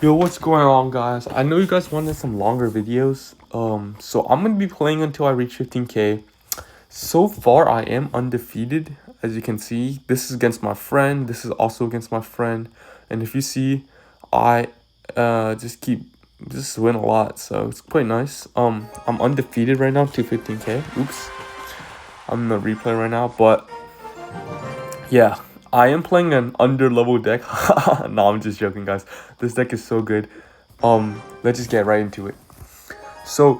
Yo, what's going on, guys? I know you guys wanted some longer videos. So I'm gonna be playing until I reach 15k. So far, I am undefeated. As you can see, this is against my friend. This is also against my friend. And if you see, I just win a lot. So it's quite nice. I'm undefeated right now to 15k. Oops. I'm in the replay right now, but yeah. I am playing an under-level deck. No, I'm just joking, guys. This deck is so good. Let's just get right into it. So,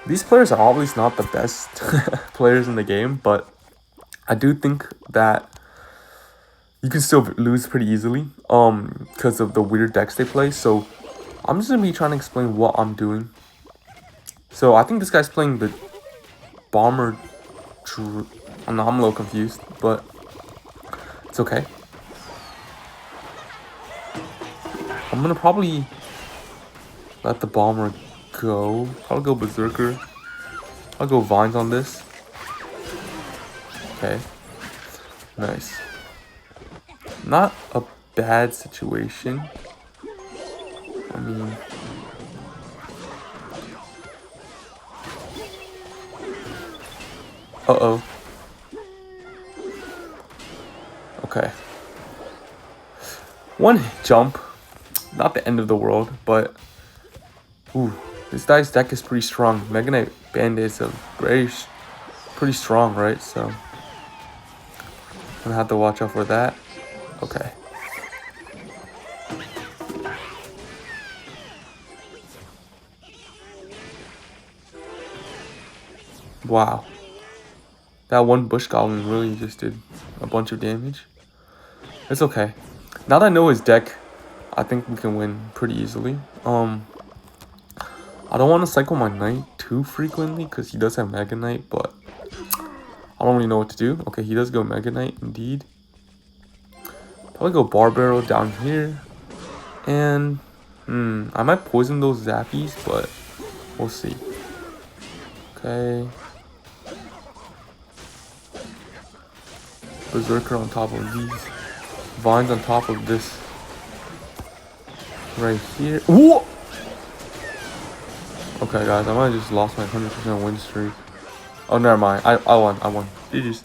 these players are obviously not the best players in the game, but I do think that you can still lose pretty easily, because of the weird decks they play. So, I'm just gonna be trying to explain what I'm doing. So, I think this guy's playing the Bomber. I'm a little confused, but it's okay. I'm gonna probably let the Bomber go. I'll go Berserker. I'll go Vines on this. Okay. Nice. Not a bad situation. I mean... Uh-oh. Okay. One jump. Not the end of the world, but... Ooh, this guy's deck is pretty strong. Mega Knight Band-Aids are pretty strong, right? So... I'm gonna have to watch out for that. Okay. Wow. That one Bush Goblin really just did a bunch of damage. It's okay. Now that I know his deck, I think we can win pretty easily. I don't want to cycle my Knight too frequently because he does have Mega Knight, but I don't really know what to do. Okay, he does go Mega Knight indeed. Probably go Bar Barrel down here. And, I might poison those Zappies, but we'll see. Okay. Berserker on top of these. Vines on top of this. Right here. Whoa! Okay, guys, I might have just lost my 100% win streak. Oh, never mind. I won. GG's.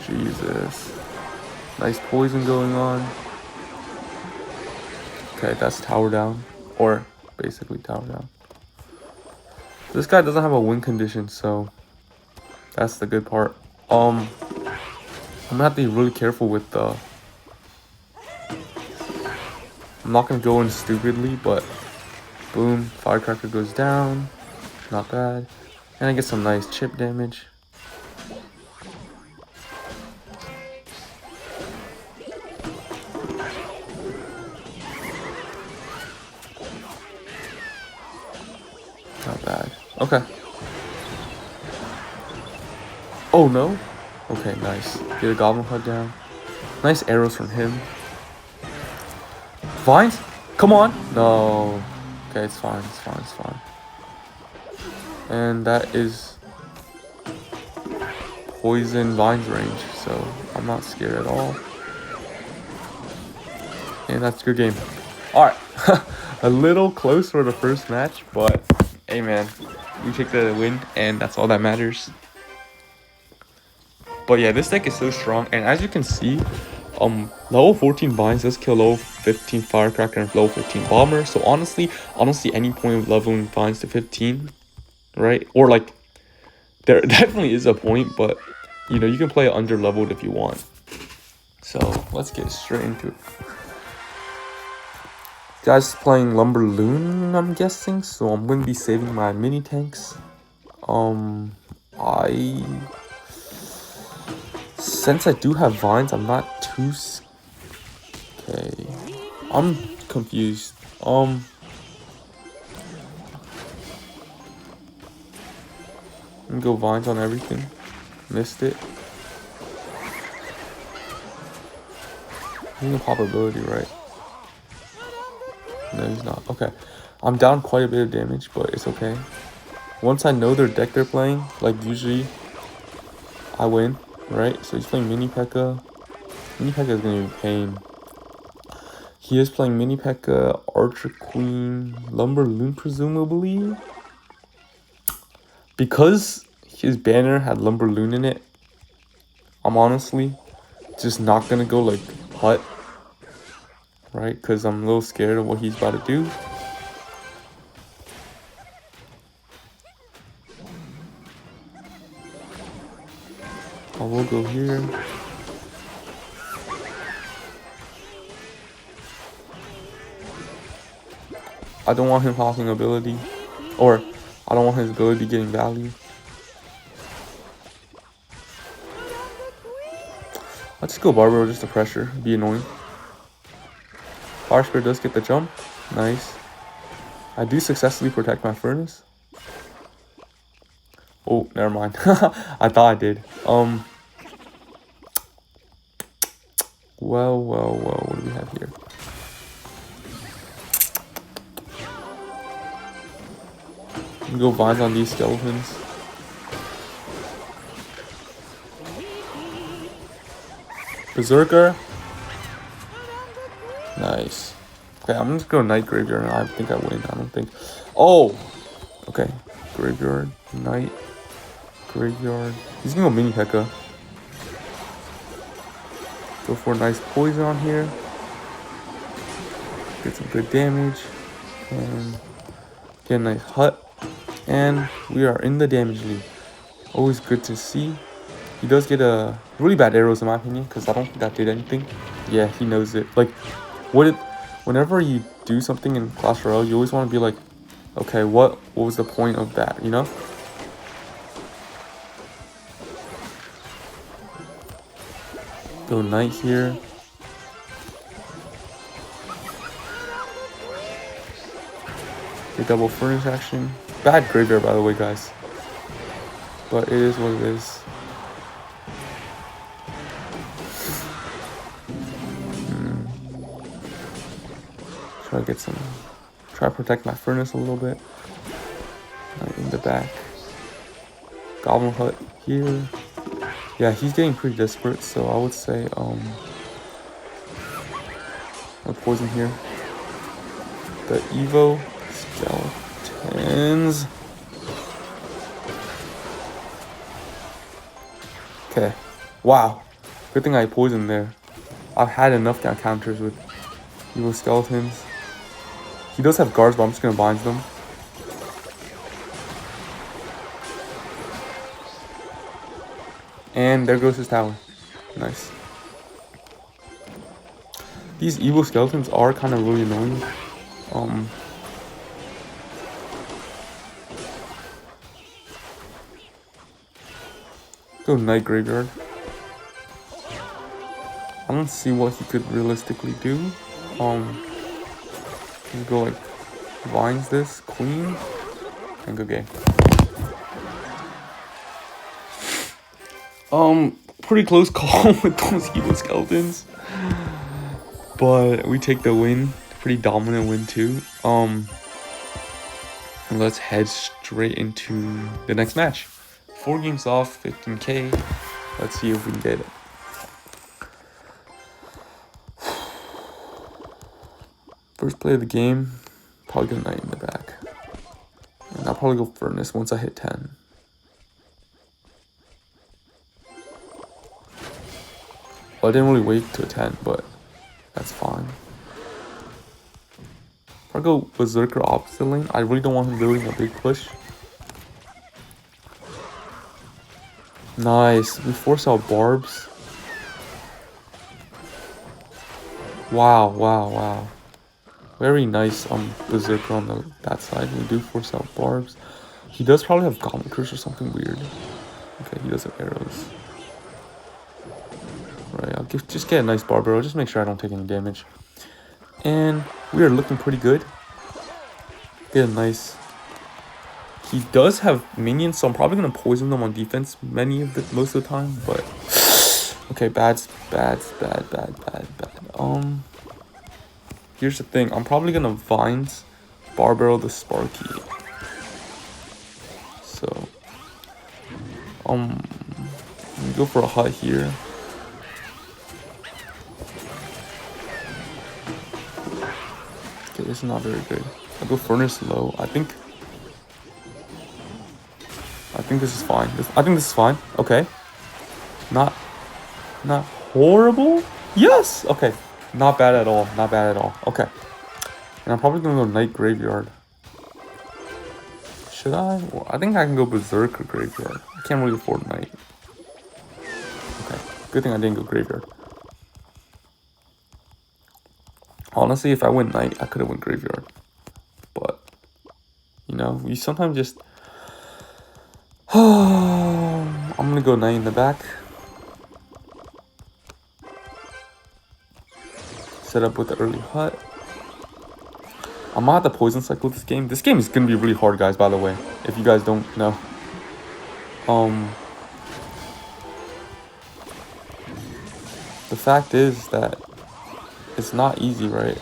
Jesus. Nice poison going on. Okay, that's tower down. Or basically tower down. This guy doesn't have a win condition, so that's the good part. I'm gonna have to be really careful with the... I'm not gonna go in stupidly, but boom, Firecracker goes down. Not bad. And I get some nice chip damage. Not bad. Okay. Oh no. Okay, nice. Get a Goblin Hood down. Nice arrows from him. Vines? Come on. No. Okay, it's fine. And that is poison Vines range, so I'm not scared at all. And that's a good game. Alright. A little close for the first match, but hey man, we take the win and that's all that matters. But yeah, this deck is so strong, and as you can see, level 14 Vines does kill level 15 Firecracker and level 15 Bomber. So honestly, any point of leveling Vines to 15, right? Or like, there definitely is a point, but you know, you can play under leveled if you want. So let's get straight into it. Guys playing Lumberloon, I'm guessing. So I'm gonna be saving my mini tanks. Since I do have Vines, I'm not too... Okay. I'm confused. I'm gonna go Vines on everything. Missed it. He's a probability, right? No, he's not. Okay. I'm down quite a bit of damage, but it's okay. Once I know their deck they're playing, like usually, I win. Right, so he's playing Mini P.E.K.K.A. Mini P.E.K.K.A is gonna be a pain. He is playing Mini P.E.K.K.A, Archer Queen, Lumber Loon presumably. Because his banner had Lumber Loon in it, I'm honestly just not gonna go like Hut, right? Because I'm a little scared of what he's about to do. I will go here. I don't want him hopping ability, or I don't want his ability getting value. I'll just go Barbaro just to pressure, be annoying. Fire Spirit does get the jump. Nice. I do successfully protect my furnace. Oh, never mind. I thought I did. Well, what do we have here? I'm gonna go vines on these skeletons. Berserker. Nice. Okay, I'm just gonna Night Graveyard. I think I win. I don't think. Oh! Okay. Graveyard. Night. Graveyard. He's gonna go Mini P.E.K.K.A. Go for a nice poison on here. Get some good damage. And get a nice Hut. And we are in the damage lead. Always good to see. He does get a really bad arrows in my opinion, because I don't think that did anything. Yeah, he knows it. Like, whenever you do something in Clash Royale, you always want to be like, okay, what was the point of that, you know? Go Knight here. Get double furnace action. Bad graveyard, by the way, guys. But it is what it is. Try to get some. Try to protect my furnace a little bit. In the back. Goblin Hut here. Yeah, he's getting pretty desperate, so I would say a poison here. The Evo skeletons. Okay. Wow. Good thing I poisoned there. I've had enough counters with Evo skeletons. He does have guards, but I'm just gonna bind them. And there goes his tower. Nice. These Evo skeletons are kind of really annoying. Go Night Graveyard. I don't see what he could realistically do. Go like vines this queen and go game. Pretty close call with those Evo skeletons, but we take the win. Pretty dominant win too. And let's head straight into the next match. 4 games off, 15K. Let's see if we can get it. First play of the game, probably get a Knight in the back. And I'll probably go Furnace once I hit 10. Well, I didn't really wait to 10, but that's fine. If I go Berserker opposite lane, I really don't want him doing a big push. Nice. We force out barbs. Wow. Very nice Berserker on that side. We do force out barbs. He does probably have Goblin Curse or something weird. Okay, he does have arrows. Right, I'll just get a nice Barbaro. Just make sure I don't take any damage. And we are looking pretty good. Get a nice... He does have minions, so I'm probably going to poison them on defense most of the time, but... Okay, bad. Here's the thing. I'm probably going to Vines Barbaro the Sparky. So... go for a Hut here. This is not very good. I'll go Furnace low. I think this is fine. I think this is fine. Okay. Not horrible. Yes. Okay. Not bad at all. Not bad at all. Okay. And I'm probably gonna go Night Graveyard. Should I? Well, I think I can go Berserker Graveyard. I can't really afford Night. Okay. Good thing I didn't go Graveyard. Honestly, if I went Night, I could have went Graveyard. But, you know, we sometimes just... I'm going to go Night in the back. Set up with the early hut. I'm gonna have to poison cycle this game. This game is gonna be really hard, guys, by the way. If you guys don't know. The fact is that it's not easy, right?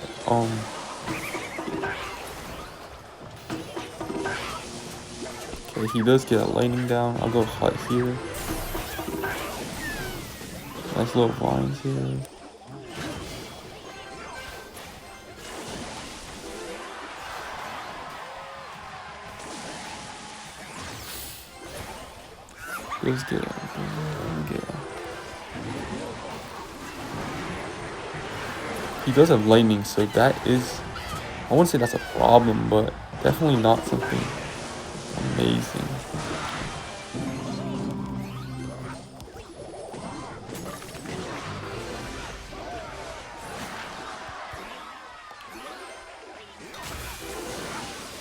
Okay, he does get a lightning down. I'll go hut here. Nice little vines here. Let's get it. He does have lightning, so that is... I wouldn't say that's a problem, but definitely not something amazing.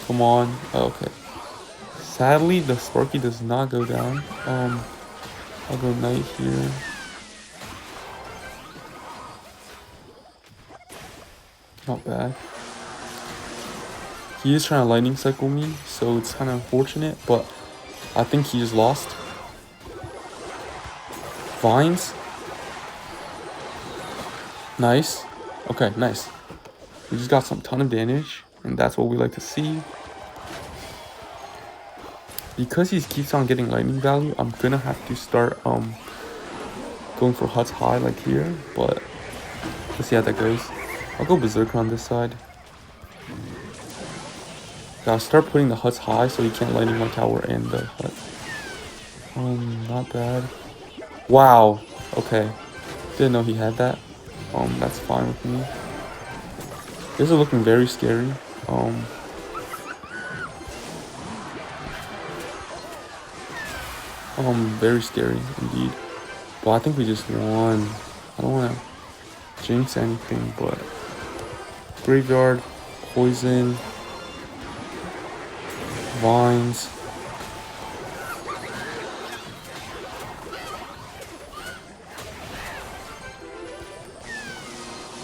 Come on. Oh, okay. Sadly, the Sparky does not go down. I'll go Knight here. Not bad. He is trying to lightning cycle me, so it's kind of unfortunate, but I think he just lost. Vines. Nice. Okay, nice. We just got some ton of damage, and that's what we like to see. Because he keeps on getting lightning value, I'm gonna have to start going for huts high like here, but let's see how that goes. I'll go Berserker on this side. Gotta start putting the huts high so he can't lightning my tower and the hut. Not bad. Wow. Okay. Didn't know he had that. That's fine with me. This is looking very scary. Very scary indeed. But I think we just won. I don't want to jinx anything, but Graveyard, Poison, Vines.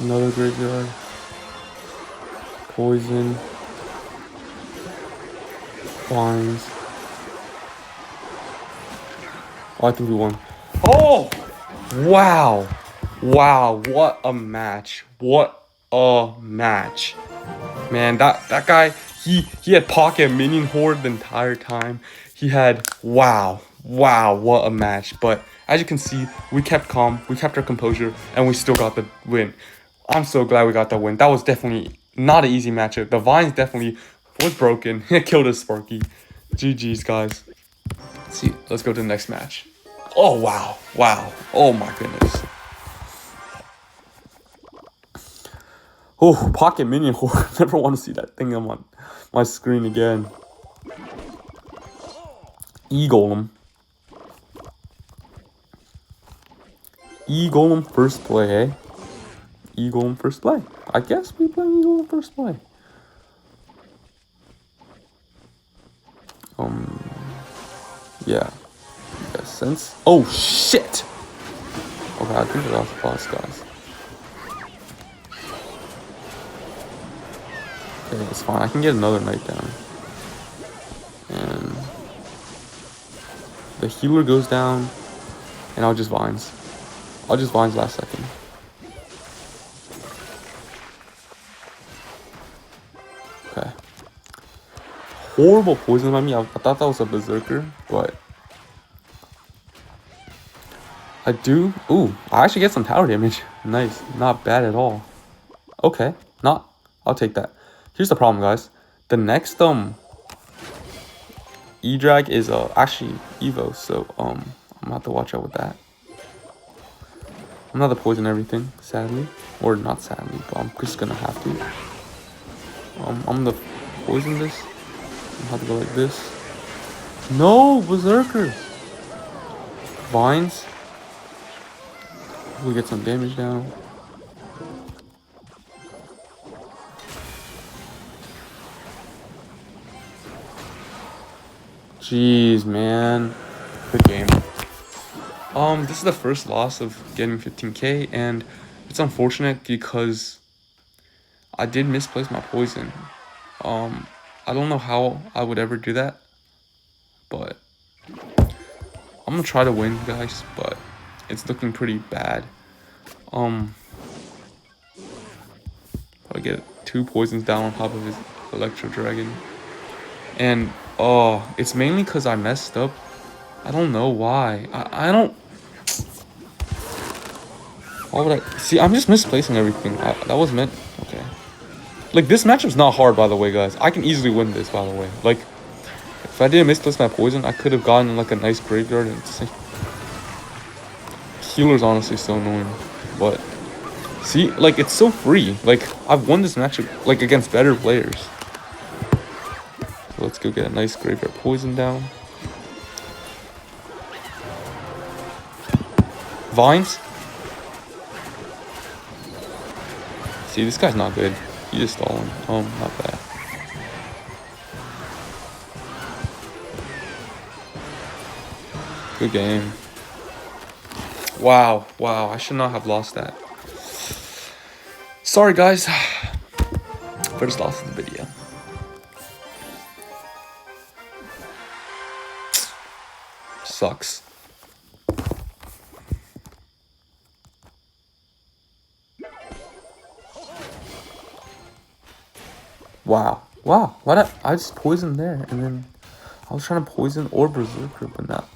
Another Graveyard, Poison, Vines. Oh, I think we won. Oh! Wow. Wow, what a match. What a match. Man, that guy, he had pocket minion horde the entire time. He had, wow, what a match. But as you can see, we kept calm, we kept our composure, and we still got the win. I'm so glad we got that win. That was definitely not an easy matchup. The Vines definitely was broken. It killed us, Sparky. GG's, guys. Let's go to the next match. Oh, wow. Oh, my goodness. Oh, pocket minion horde. Never want to see that thing on my screen again. E-Golem. E-Golem first play, eh? E-Golem first play. I guess we play E-Golem first play. Yeah. Sense. Oh, shit! Okay, I think we got the boss, guys. Okay, it's fine. I can get another Knight down. And the healer goes down, and I'll just Vines. Last second. Okay. Horrible poison by me. I thought that was a Berserker, but I do. Ooh, I actually get some tower damage. Nice. Not bad at all. Okay. I'll take that. Here's the problem, guys. The next E-drag is actually Evo, so I'm gonna have to watch out with that. I'm gonna have to poison everything, sadly. Or not sadly, but I'm just gonna have to. I'm gonna poison this. I'm gonna have to go like this. No, Berserker! Vines. We'll get some damage down. Jeez, man. Good game. This is the first loss of getting 15k, and it's unfortunate because I did misplace my poison. I don't know how I would ever do that, but I'm gonna try to win, guys, but it's looking pretty bad. Probably get 2 poisons down on top of his Electro Dragon. And it's mainly because I messed up. I don't know why. I don't. Why would I? See, I'm just misplacing everything. That was meant. Okay. Like, this matchup's not hard, by the way, guys. I can easily win this, by the way. Like, if I didn't misplace my poison, I could have gotten like a nice graveyard. And healer's honestly so annoying, but see, like, it's so free. Like, I've won this matchup like against better players. So let's go get a nice graveyard poison down. Vines. See, this guy's not good. He just stalling. Not bad. Good game. Wow, I should not have lost that. Sorry, guys. First loss of the video. Sucks. Wow. Why did I just poisoned there, and then I was trying to poison or Berserker, but not.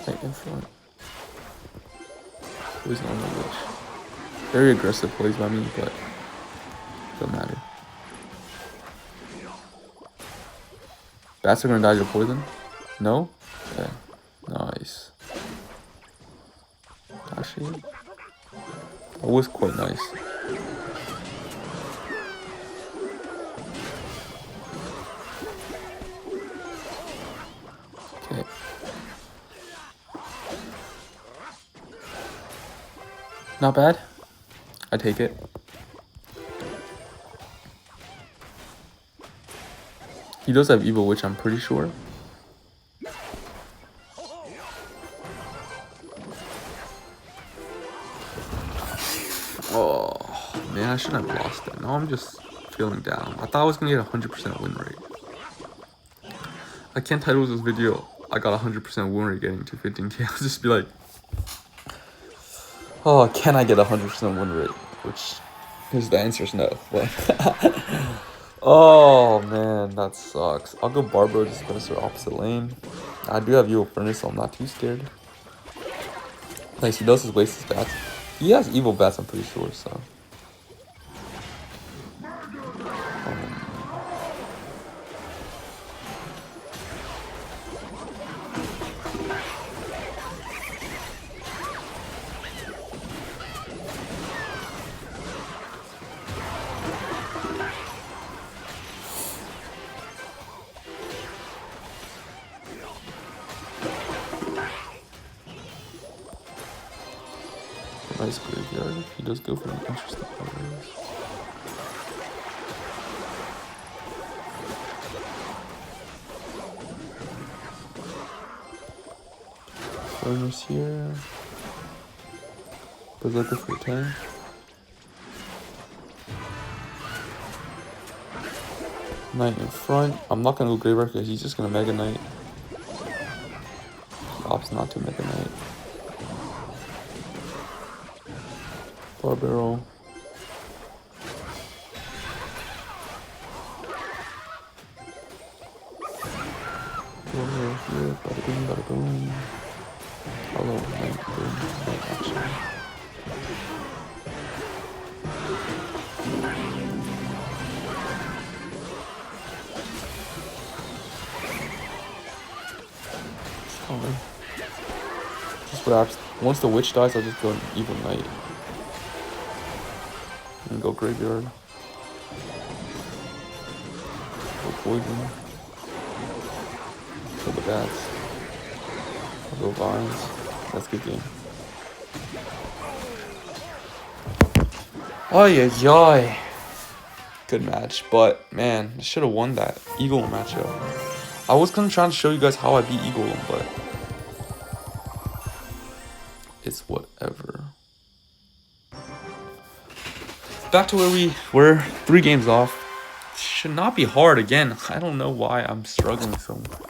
Take in front. Poison on the witch. Very aggressive plays by me, but don't matter. Bats are gonna die to poison? No? Okay. Nice. Actually, that was quite nice. Okay. Not bad. I take it. He does have Evil Witch, I'm pretty sure. Oh, man, I shouldn't have lost that. Now I'm just feeling down. I thought I was going to get a 100% win rate. I can't title this video, I got a 100% win rate getting to 15k. I'll just be like, oh, can I get a 100% win rate? Which, the answer is no. But oh, man, that sucks. I'll go Barbaro, just Spencer opposite lane. I do have Evil Furnace, so I'm not too scared. Nice, he does waste his bats. He has evil bats, I'm pretty sure, so. Nice graveyard. He does go for an interesting players. Burners here. Berserker for 10. Knight in front. I'm not gonna go graveyard because he's just gonna Mega Knight. He opts not to Mega Knight. Barbaro. Over here, bada boom, bada boom. Hello, night boom, night action. Just perhaps once the witch dies, I'll just go an evil knight and go graveyard. Go poison. Kill the bats. I'll go vines. That's a good game. Oh yeah, good match, but man, I should have won that Eagle matchup. I was gonna try to show you guys how I beat Eagle, but it's whatever. Back to where we were, 3 games off. Should not be hard again. I don't know why I'm struggling so much.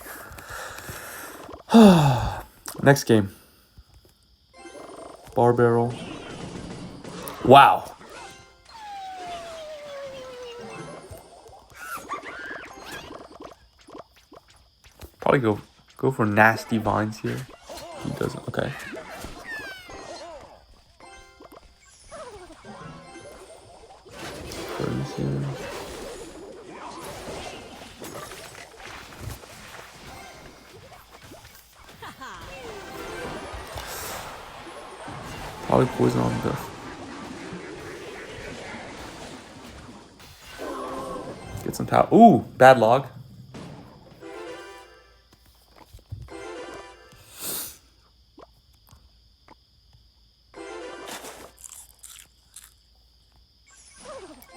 Next game. Bar barrel. Wow. Probably go for nasty vines here. He doesn't. Okay. Here. Probably poison on the. Get some power. Ooh, bad log.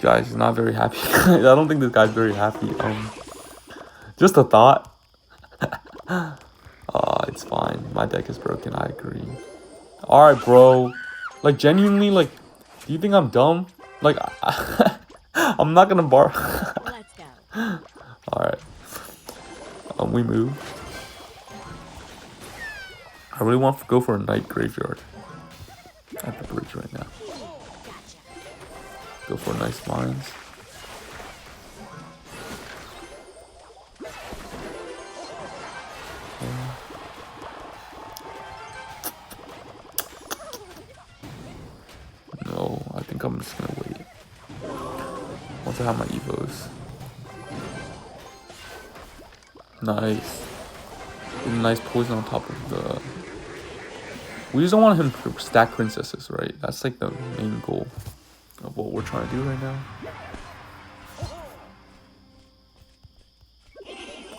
Guys, he's not very happy. I don't think this guy's very happy. Just a thought. It's fine. My deck is broken. I agree. All right, bro. Like genuinely, like, do you think I'm dumb? Like, I'm not gonna bar. Let's go. All right. We move. I really want to go for a night graveyard at the bridge right now. Go for nice mines. No, I think I'm just gonna wait. Once I have my evos. Nice. Get a nice poison on top of the. We just don't want him to stack princesses, right? That's like the main goal of what we're trying to do right now.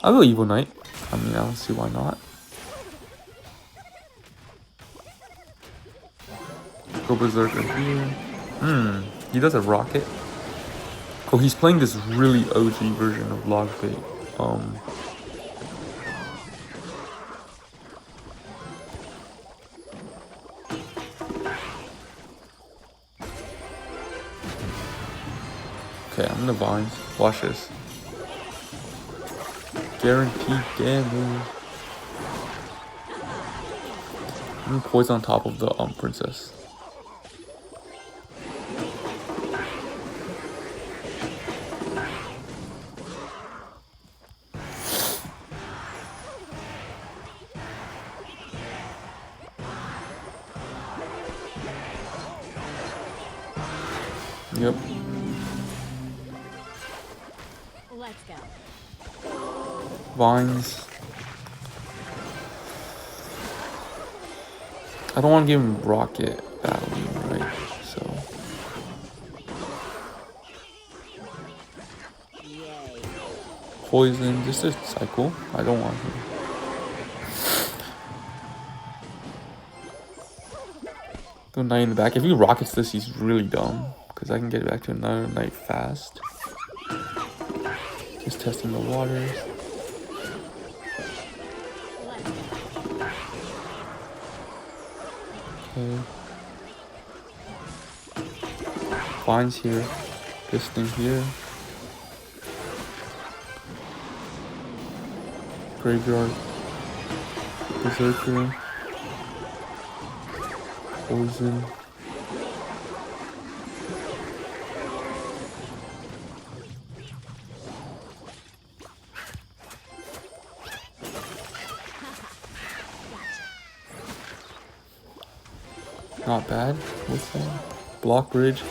I'll go Evil Knight. I mean, I don't see why not. Go Berserker here. He does a rocket. Oh, he's playing this really OG version of Log Bait. Okay, I'm gonna vines. Watch this. Guaranteed damage. I'm gonna poison on top of the princess. Yep. Let's go. Vines. I don't want to give him rocket battling, right? So. Yay. Poison, just a cycle. I don't want him. Go knight in the back. If he rockets this, he's really dumb. Because I can get back to another knight fast. Just testing the waters. Okay. Vines here. Piston here. Graveyard. Berserker. Poison. Not bad. What's that? Block bridge.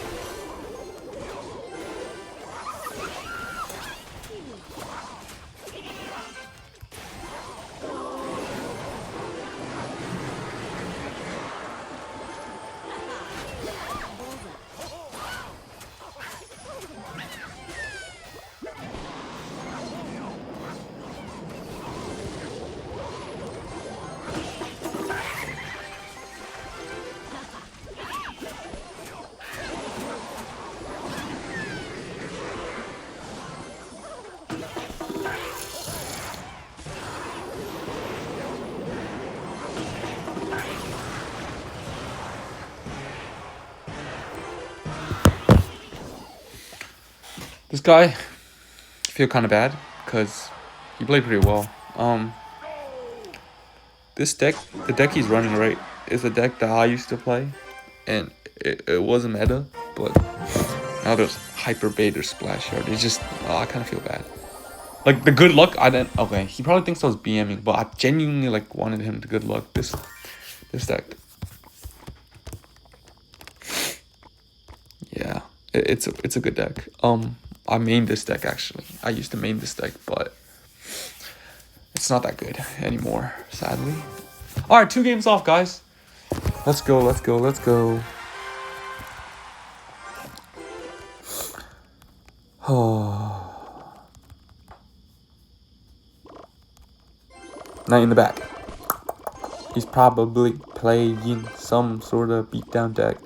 This guy, I feel kind of bad because he played pretty well. This deck, the deck he's running right, is a deck that I used to play, and it was a meta, but now there's hyper bait or Splashyard. It's just, I kind of feel bad. Like the good luck, I didn't. Okay, he probably thinks I was BMing, but I genuinely like wanted him to good luck this deck. Yeah, it's a good deck. I mained this deck actually. I used to main this deck, but it's not that good anymore, sadly. All right, 2 games off, guys. Let's go. Let's go. Let's go. Oh. Knight in the back. He's probably playing some sort of beatdown deck.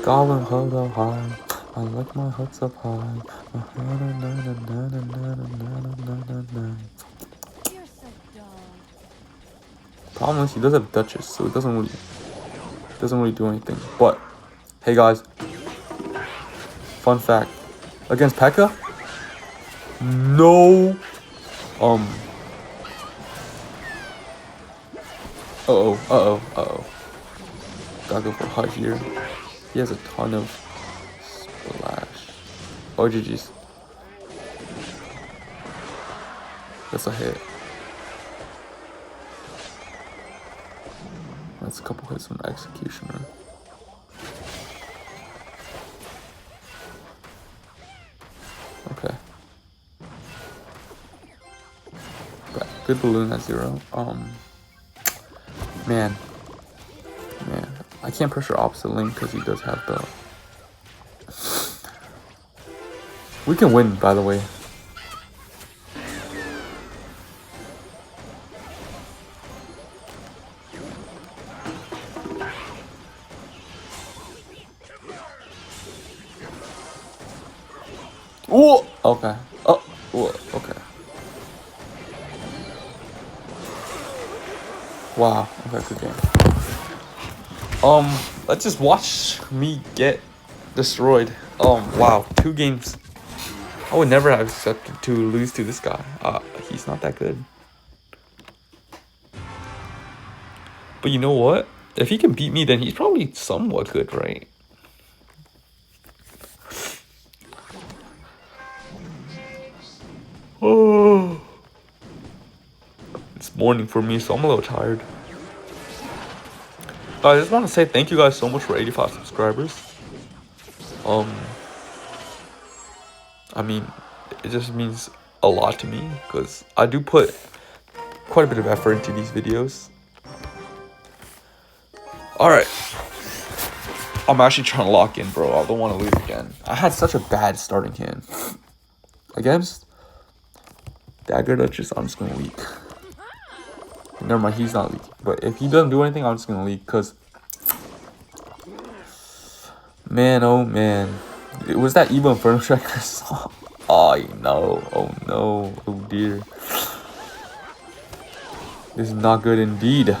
Goblin hut up high. I like my huts up high. You're so dull. Problem is he does have Duchess, so it doesn't really do anything. But hey guys, fun fact. Against P.E.K.K.A? No Uh-oh. Gotta go for hut here. He has a ton of splash. Oh, GG's. That's a hit. That's a couple hits from Executioner. Okay. Good balloon at 0. Man. I can't pressure opposite link because he does have the... We can win, by the way. Oh, okay. Okay. Wow. Okay, good game. Let's just watch me get destroyed. Wow, 2 games. I would never have accepted to lose to this guy. He's not that good. But you know what? If he can beat me, then he's probably somewhat good, right? Oh, it's morning for me, so I'm a little tired. I just want to say thank you guys so much for 85 subscribers. I mean, it just means a lot to me because I do put quite a bit of effort into these videos. Alright. I'm actually trying to lock in, bro. I don't want to lose again. I had such a bad starting hand. Against Dagger Duchess, I'm just going to leak. Never mind, he's not leaking. But if he doesn't do anything, I'm just going to leak because... Man, oh man. Was that Evo Inferno Striker song? Oh no. Oh no. Oh dear. This is not good indeed.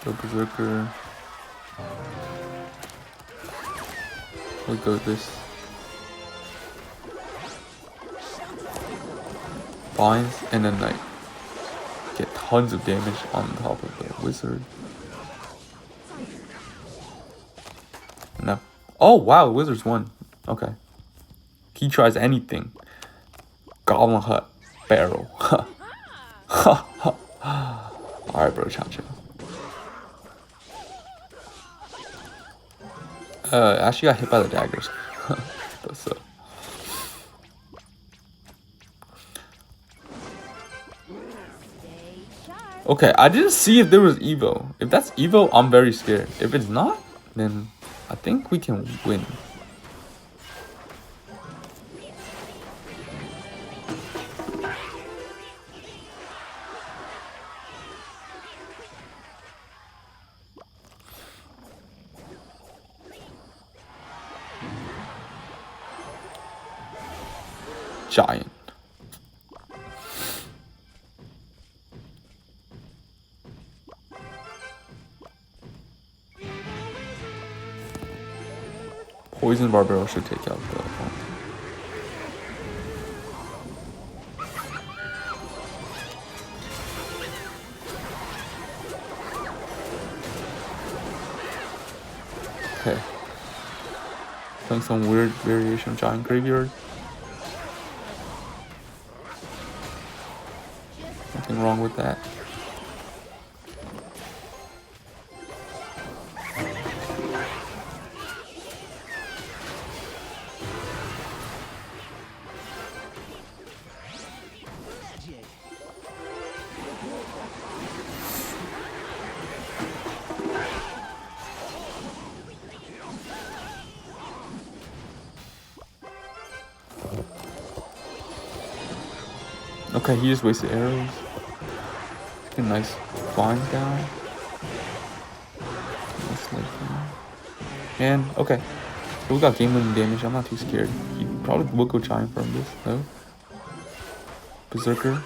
Go Berserker. We'll go with this. Binds and then like get tons of damage on top of the wizard. No. Oh wow, wizard's won. Okay. He tries anything. Goblin hut barrel. Alright bro, chow chow. Actually got hit by the daggers. What's up? Okay, I didn't see if there was Evo. If that's Evo, I'm very scared. If it's not, then I think we can win. Giant. Poison Barbaro should take out the... Okay. Playing some weird variation of Giant Graveyard. Nothing wrong with that. Okay, he just wasted arrows. Get a nice vines down. Nice life. And okay, so we got game winning damage. I'm not too scared. He probably will go Giant from this though. Berserker.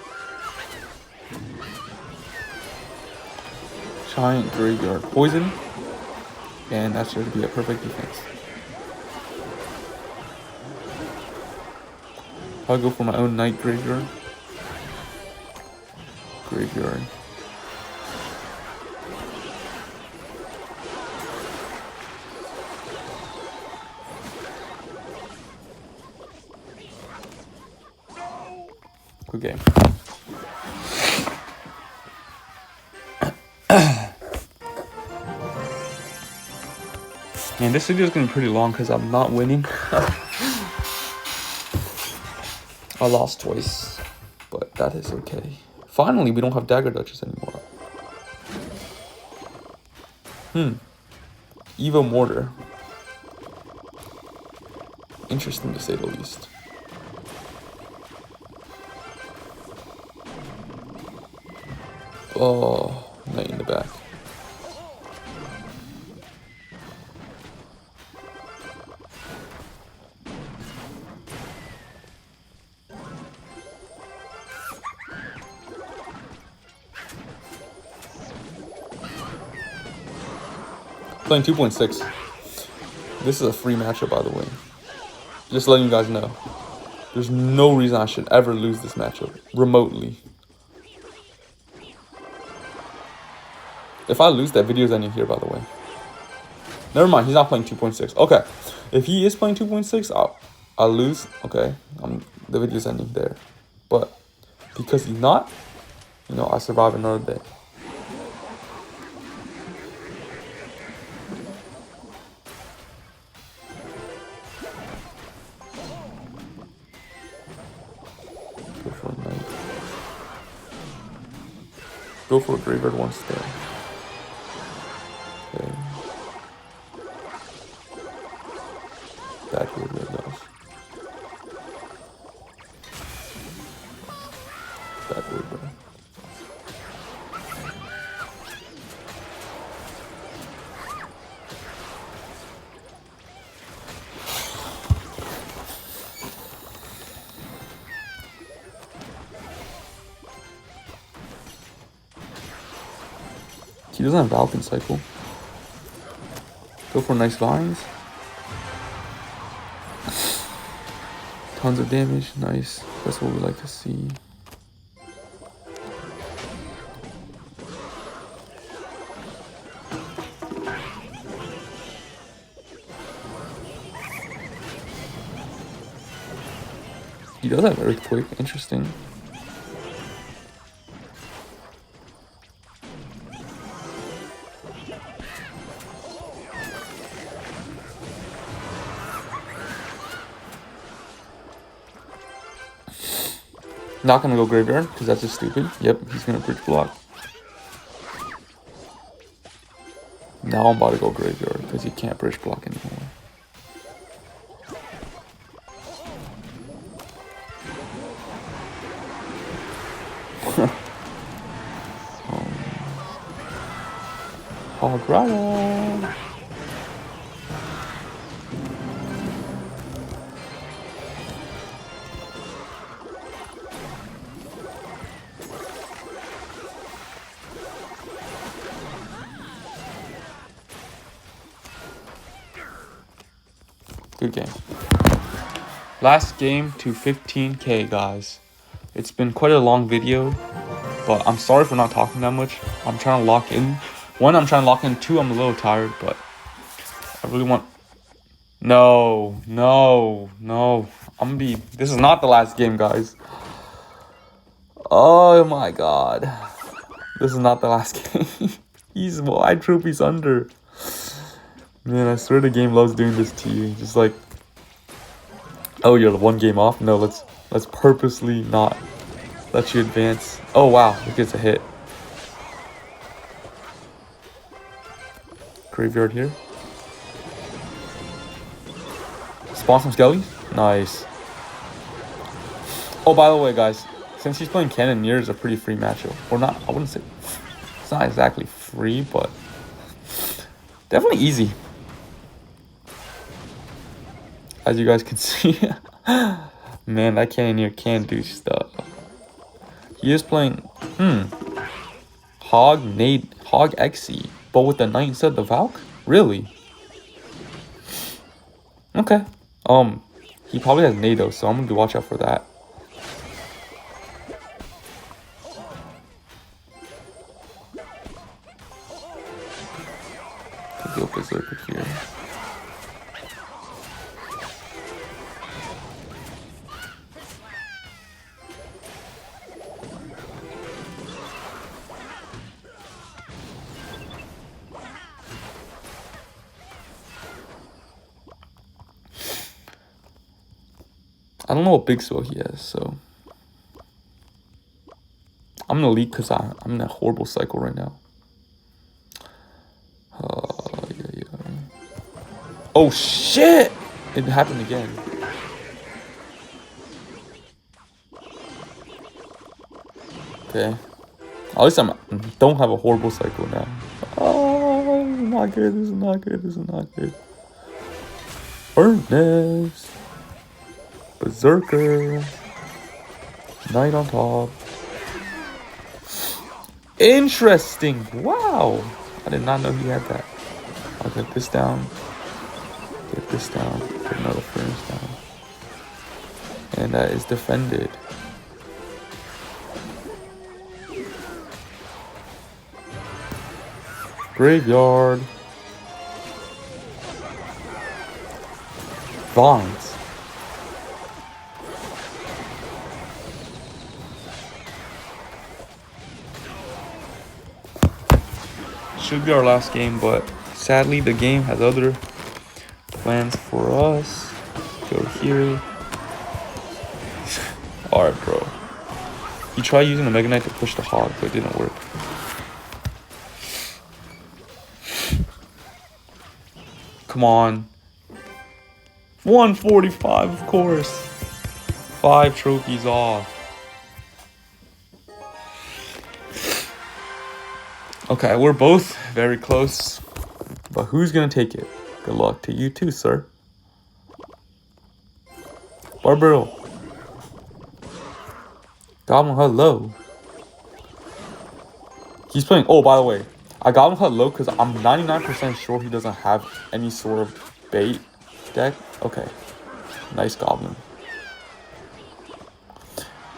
Giant Graveyard Poison. And that should be a perfect defense. I'll go for my own Night Graveyard. Graveyard. Good game. Man, this video is gonna be pretty long because I'm not winning. I lost twice, but that is okay. Finally, we don't have Dagger Duchess anymore. Evo Mortar. Interesting to say the least. Oh, Knight in the back. Playing 2.6. This is a free matchup, by the way. Just letting you guys know. There's no reason I should ever lose this matchup remotely. If I lose, that video's ending here, by the way. Never mind, he's not playing 2.6. Okay, if he is playing 2.6, I'll lose. Okay, the video's ending there. But because he's not, you know, I survive another day. Go for a knight. Go for a graveyard once there. Okay. That graveyard does. That graveyard. He doesn't have Falcon Cycle. Go for nice vines. Tons of damage. Nice. That's what we like to see. He does have Earthquake. Interesting. Not gonna go graveyard because that's just stupid. Yep, he's gonna bridge block. Now I'm about to go graveyard because he can't bridge block anymore. Hog Rider. Good game. Last game to 15k, guys. It's been quite a long video, but I'm sorry for not talking that much. I'm trying to lock in. One, I'm trying to lock in. Two, I'm a little tired, but I really want... No. I'm gonna be... This is not the last game, guys. Oh my god. This is not the last game. He's wide trophies under. Man, I swear the game loves doing this to you. Just like, oh, you're one game off? No, let's purposely not let you advance. Oh wow, it gets a hit. Graveyard here. Spawn some skellies? Nice. Oh, by the way, guys, since he's playing Cannoneer, is a pretty free matchup. Or not, I wouldn't say, it's not exactly free, but definitely easy. As you guys can see. Man, that Cannoneer can do stuff. He is playing, Hog Xe, but with the Knight instead of the Valk? Really? Okay. He probably has NATO, so I'm gonna watch out for that. Go Berserker here. I don't know what big spell he has, so I'm gonna leak because I'm in a horrible cycle right now. Yeah. Oh shit! It happened again. Okay. At least I don't have a horrible cycle now. Oh, this is not good. This is not good. This is not good. Furnace. Berserker. Knight on top. Interesting. Wow. I did not know he had that. I'll get this down. Get this down. Get another furnace down. And that is defended. Graveyard. Vines. Should be our last game, but sadly the game has other plans for us. Go here. Alright, bro. He tried using the Mega Knight to push the Hog, but it didn't work. Come on. 145, of course. 5 trophies off. Okay, we're both very close. But who's gonna take it? Good luck to you too, sir. Barbaro. Goblin hello. He's playing. Oh, by the way, I got him hello because I'm 99% sure he doesn't have any sort of bait deck. Okay, nice goblin.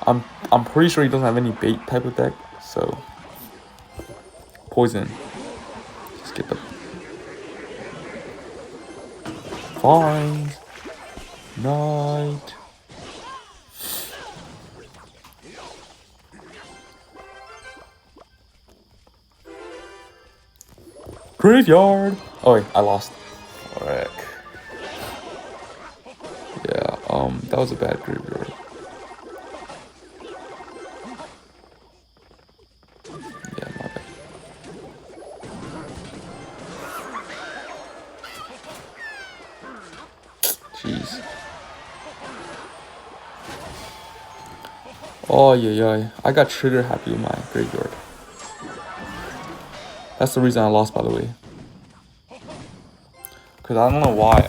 I'm pretty sure he doesn't have any bait type of deck. So poison. Just get the fine. Night. Graveyard. Oh wait, I lost. Alright. Yeah, that was a bad graveyard. Yeah, my bad. Jeez. Oh yeah. I got trigger happy with my graveyard. That's the reason I lost, by the way. Cause I don't know why.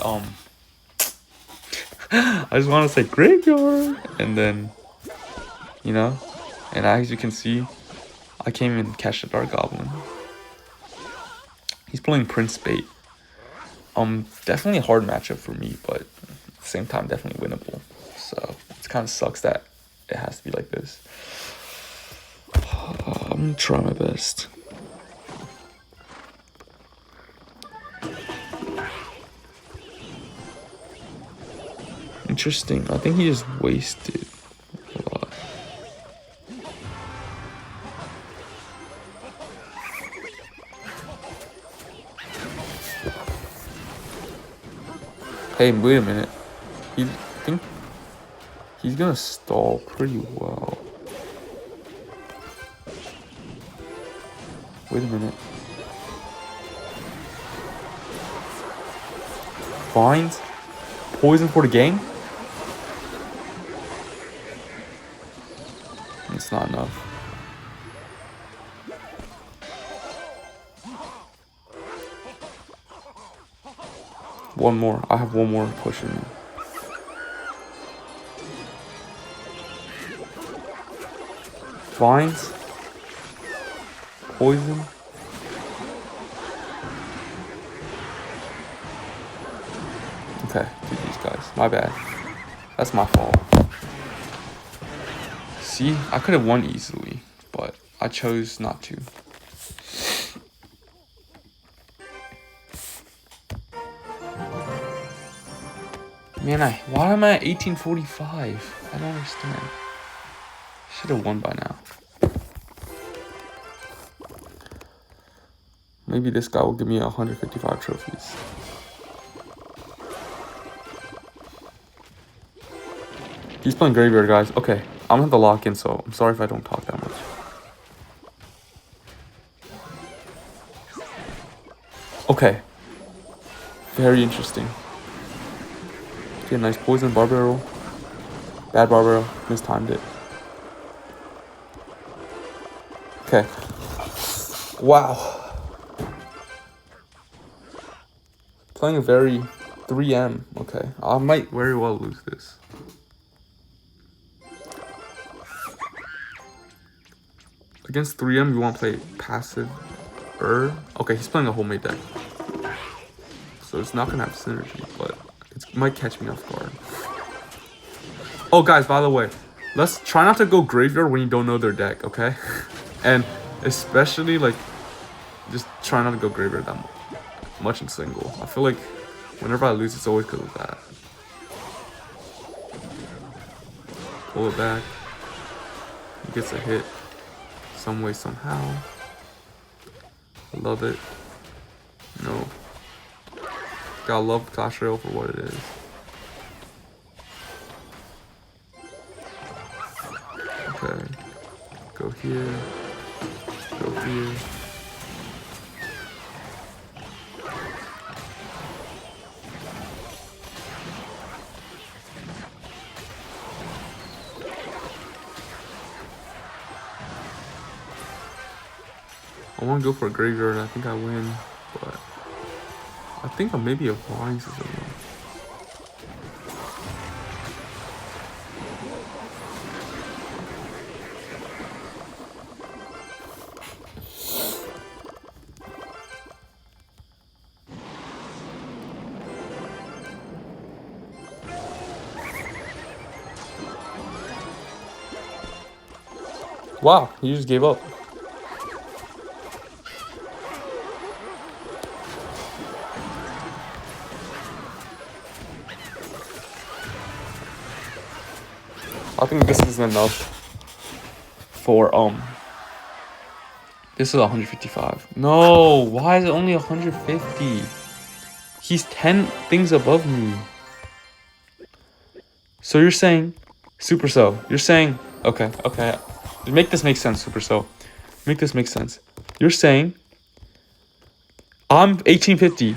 I just want to say graveyard, and then, you know, and as you can see, I came and catch the Dark Goblin. He's playing Prince Bait. Definitely a hard matchup for me, but at the same time, definitely winnable. So it kind of sucks that it has to be like this. I'm gonna try my best. Interesting. I think he just wasted a lot. Hey, wait a minute. I think he's gonna stall pretty well. Wait a minute. Vines? Poison for the game? It's not enough. One more. I have one more pushing me. Vines? Poison? Okay, GG's guys. My bad. That's my fault. See, I could have won easily, but I chose not to. Man, why am I at 1845? I don't understand. Should have won by now. Maybe this guy will give me 155 trophies. He's playing Graveyard, guys. Okay, I'm gonna have to lock in, so I'm sorry if I don't talk that much. Okay. Very interesting. Okay, nice poison Barbaro. Bad Barbaro. Mistimed it. Okay. Wow. Playing a very 3M. Okay. I might very well lose this. Against 3M, you want to play passive. Okay, he's playing a homemade deck. So it's not going to have synergy, but it might catch me off guard. Oh, guys, by the way, let's try not to go Graveyard when you don't know their deck, okay? And especially, like, just try not to go Graveyard that much in single. I feel like whenever I lose, it's always because of that. Pull it back. He gets a hit some way, somehow. I love it. No. Gotta love Clash Royale for what it is. Okay. Go here. Go here. I want to go for a Graveyard. I think I win, but I think maybe a Vines is a win. Wow, he just gave up. I think this is enough for this is 155. No, why is it only 150? He's 10 things above me. So you're saying Supercell. You're saying okay. Make this make sense, Supercell. Make this make sense. You're saying I'm 1850.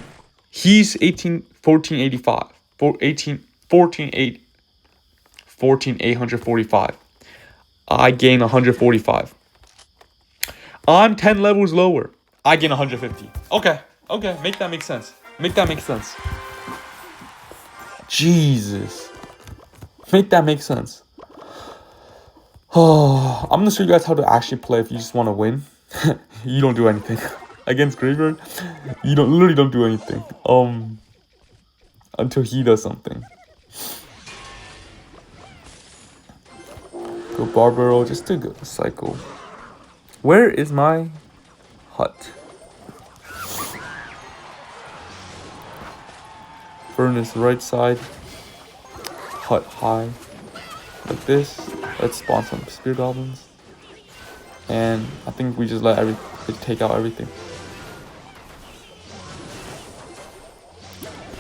He's 1485. 14,845. I gain 145. I'm 10 levels lower. I gain 150. Okay. Make that make sense. Jesus. Make that make sense. Oh, I'm gonna show you guys how to actually play if you just want to win. You don't do anything. Against Graveyard, you literally don't do anything. until he does something. Go Barbaro just to go cycle. Where is my hut? Furnace right side. Hut high. Like this. Let's spawn some spear goblins. And I think we just let take out everything.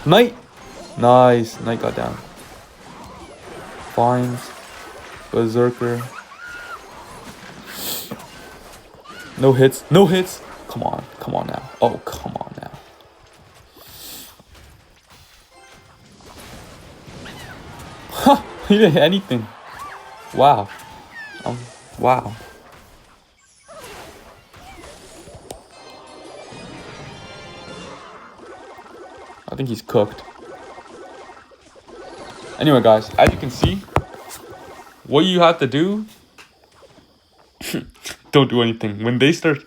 Knight! Nice. Knight got down. Vines. Berserker. No hits. No hits. Come on. Come on now. Oh, come on now. Huh. He didn't hit anything. Wow. Wow. I think he's cooked. Anyway, guys, as you can see, what you have to do, don't do anything. When they start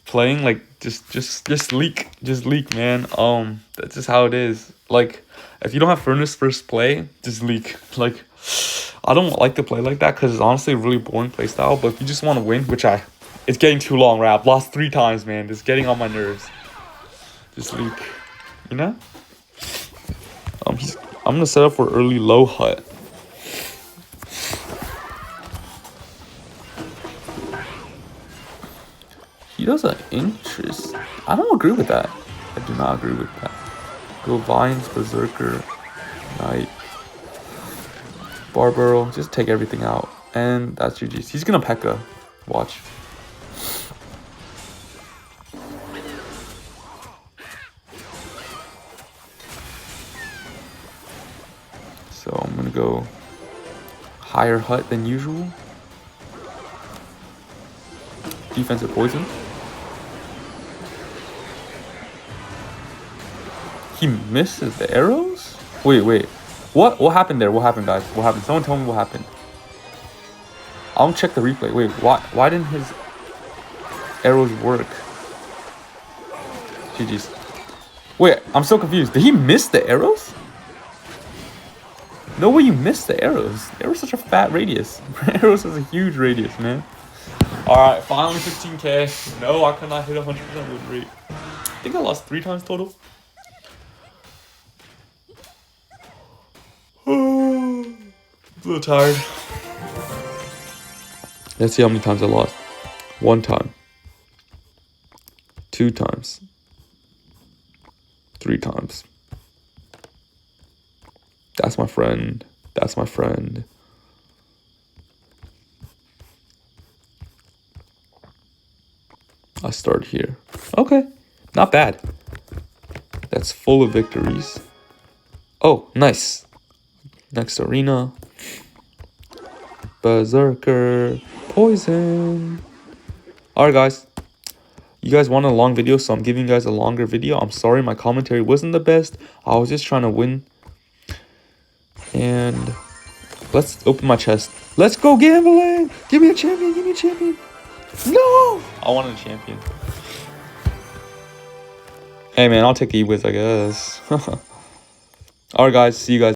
playing, like, just leak. Just leak, man. That's just how it is. Like, if you don't have furnace first play, just leak. Like, I don't like to play like that because it's honestly a really boring play style. But if you just want to win, it's getting too long, right? I've lost 3 times, man. It's getting on my nerves. Just leak, you know? I'm gonna set up for early low hut. He does an interest. I don't agree with that. I do not agree with that. Go Vines, Berserker, Knight, Barbaro. Just take everything out. And that's GG's. He's gonna P.E.K.K.A. Watch. So I'm gonna go higher hut than usual. Defensive poison. He misses the arrows? Wait. What happened there? What happened, guys? What happened? Someone tell me what happened. I'll check the replay. Wait, why didn't his arrows work? GG's. Wait, I'm so confused. Did he miss the arrows? No way you missed the arrows. The arrows such a fat radius. Arrows has a huge radius, man. Alright, finally 15k. No, I could not hit 100% win rate. I think I lost 3 times total. I'm a little tired. Let's see how many times I lost. 1 time. 2 times. 3 times. That's my friend. That's my friend. I start here. Okay. Not bad. That's full of victories. Oh, nice. Next arena. Berserker. Poison. Alright, guys. You guys want a long video, so I'm giving you guys a longer video. I'm sorry my commentary wasn't the best. I was just trying to win. And let's open my chest. Let's go gambling. Give me a champion. Give me a champion. No! I wanted a champion. Hey, man, I'll take the E-Wiz, I guess. Alright, guys. See you guys.